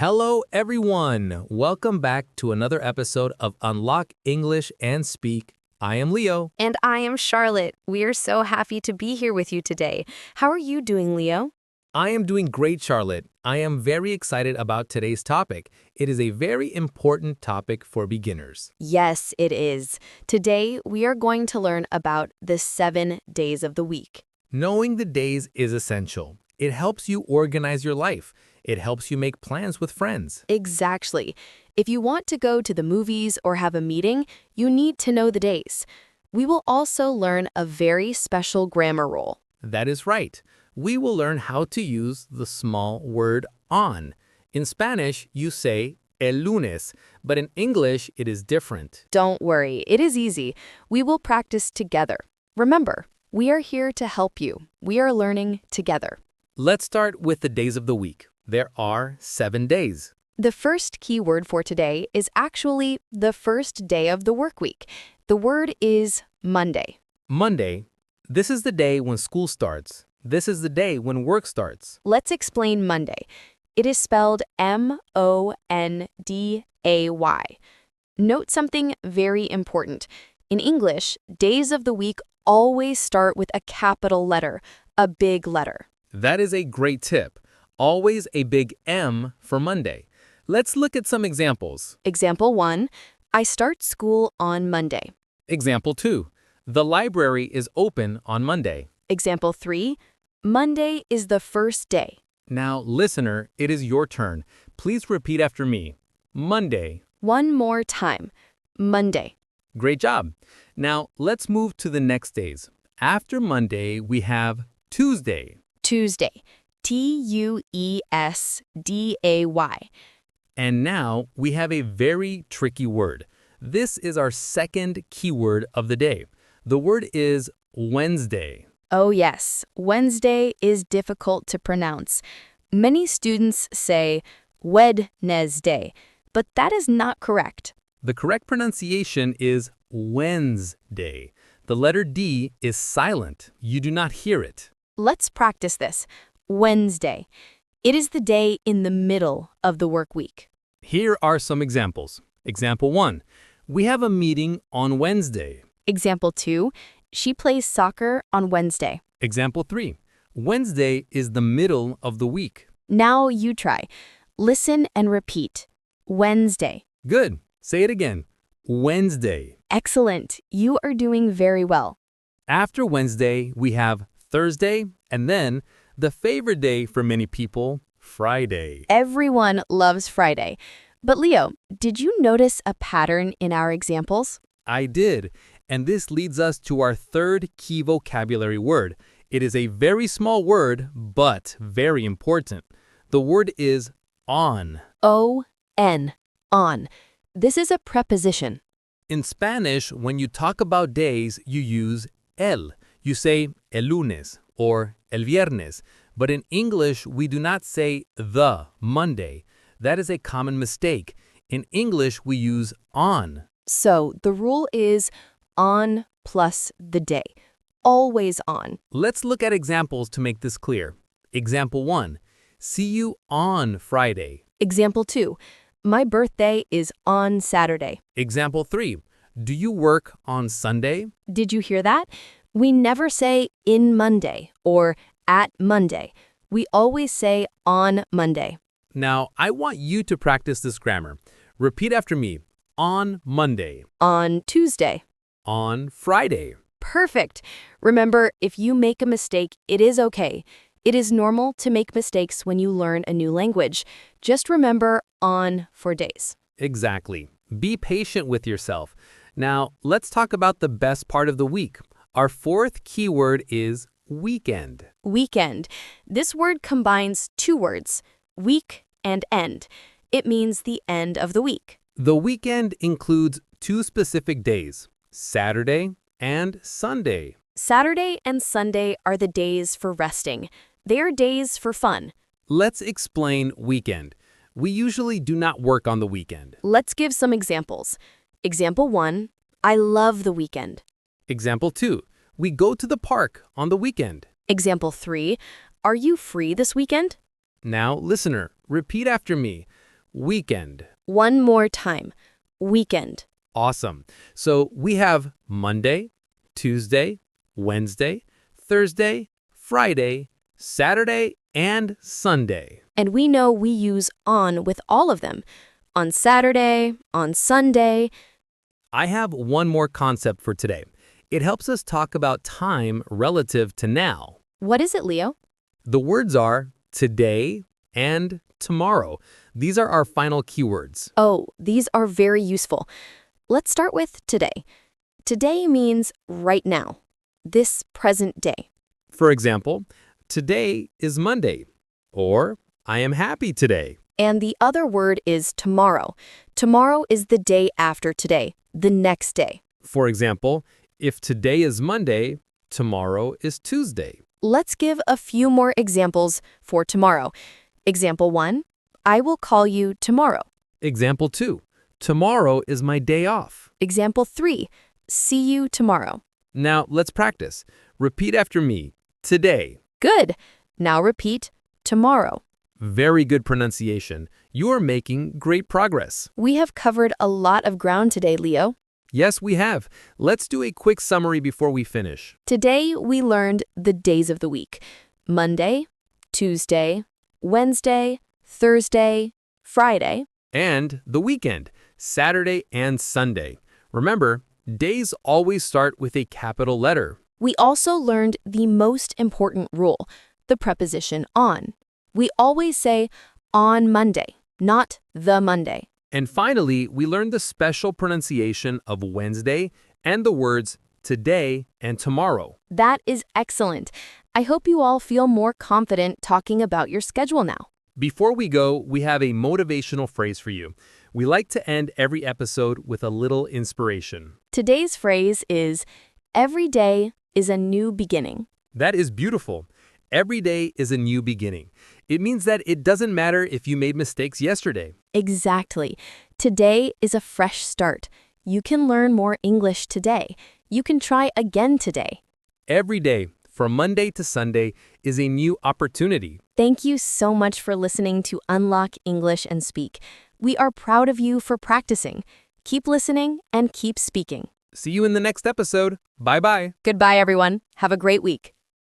Hello, everyone. Welcome back to another episode of Unlock English and Speak. I am Leo. And I am Charlotte. We are so happy to be here with you today. How are you doing, Leo? I am doing great, Charlotte. I am very excited about today's topic. It is a very important topic for beginners. Yes, it is. Today, we are going to learn about the 7 days of the week. Knowing the days is essential. It helps you organize your life. It helps you make plans with friends. Exactly. If you want to go to the movies or have a meeting, you need to know the days. We will also learn a very special grammar rule. That is right. We will learn how to use the small word on. In Spanish, you say el lunes, but in English, it is different. Don't worry, it is easy. We will practice together. Remember, we are here to help you. We are learning together. Let's start with the days of the week. There are 7 days. The first key word for today is actually the first day of the work week. The word is Monday. Monday. This is the day when school starts. This is the day when work starts. Let's explain Monday. It is spelled M-O-N-D-A-Y. Note something very important. In English, days of the week always start with a capital letter, a big letter. That is a great tip. Always a big M for Monday. Let's look at some examples. Example 1, I start school on Monday. Example 2, the library is open on Monday. Example 3, Monday is the first day. Now, listener, it is your turn. Please repeat after me. Monday. One more time. Monday. Great job. Now, let's move to the next days. After Monday, we have Tuesday. Tuesday. T-U-E-S-D-A-Y. And now we have a very tricky word. This is our second keyword of the day. The word is Wednesday. Oh yes, Wednesday is difficult to pronounce. Many students say Wednesday, but that is not correct. The correct pronunciation is Wednesday. The letter D is silent. You do not hear it. Let's practice this. Wednesday. It is the day in the middle of the work week. Here are some examples. Example 1. We have a meeting on Wednesday. Example 2. She plays soccer on Wednesday. Example 3. Wednesday is the middle of the week. Now you try. Listen and repeat. Wednesday. Good. Say it again. Wednesday. Excellent. You are doing very well. After Wednesday, we have Thursday, and then the favorite day for many people, Friday. Everyone loves Friday. But Leo, did you notice a pattern in our examples? I did, and this leads us to our third key vocabulary word. It is a very small word, but very important. The word is on. O-N. On. This is a preposition. In Spanish, when you talk about days, you use el. You say el lunes or el viernes. But in English, we do not say the Monday. That is a common mistake. In English, we use on. So the rule is on plus the day. Always on. Let's look at examples to make this clear. Example 1. See you on Friday. Example 2. My birthday is on Saturday. Example 3. Do you work on Sunday? Did you hear that? We never say in Monday or at Monday. We always say on Monday. Now, I want you to practice this grammar. Repeat after me. On Monday. On Tuesday. On Friday. Perfect. Remember, if you make a mistake, it is okay. It is normal to make mistakes when you learn a new language. Just remember on for days. Exactly. Be patient with yourself. Now, let's talk about the best part of the week. Our fourth keyword is weekend. Weekend. This word combines two words, week and end. It means the end of the week. The weekend includes 2 specific days, Saturday and Sunday. Saturday and Sunday are the days for resting. They are days for fun. Let's explain weekend. We usually do not work on the weekend. Let's give some examples. Example 1, I love the weekend. Example 2, we go to the park on the weekend. Example 3, are you free this weekend? Now, listener, repeat after me. weekend. One more time. Weekend. Awesome. So we have Monday, Tuesday, Wednesday, Thursday, Friday, Saturday, and Sunday. And we know we use on with all of them. On Saturday, on Sunday. I have one more concept for today. It helps us talk about time relative to now. What is it, Leo? The words are today and tomorrow. These are our final keywords. Oh, these are very useful. Let's start with today. Today means right now, this present day. For example, today is Monday, or I am happy today. And the other word is tomorrow. Tomorrow is the day after today, the next day. For example, if today is Monday, tomorrow is Tuesday. Let's give a few more examples for tomorrow. Example 1, I will call you tomorrow. Example 2, tomorrow is my day off. Example 3, see you tomorrow. Now let's practice. Repeat after me. Today. Good. Now repeat tomorrow. Very good pronunciation. You are making great progress. We have covered a lot of ground today, Leo. Yes, we have. Let's do a quick summary before we finish. Today, we learned the days of the week. Monday, Tuesday, Wednesday, Thursday, Friday. And the weekend, Saturday and Sunday. Remember, days always start with a capital letter. We also learned the most important rule, the preposition on. We always say on Monday, not the Monday. And finally, we learned the special pronunciation of Wednesday and the words today and tomorrow. That is excellent. I hope you all feel more confident talking about your schedule now. Before we go, we have a motivational phrase for you. We like to end every episode with a little inspiration. Today's phrase is, every day is a new beginning. That is beautiful. Every day is a new beginning. It means that it doesn't matter if you made mistakes yesterday. Exactly. Today is a fresh start. You can learn more English today. You can try again today. Every day, from Monday to Sunday, is a new opportunity. Thank you so much for listening to Unlock English and Speak. We are proud of you for practicing. Keep listening and keep speaking. See you in the next episode. Bye-bye. Goodbye, everyone. Have a great week.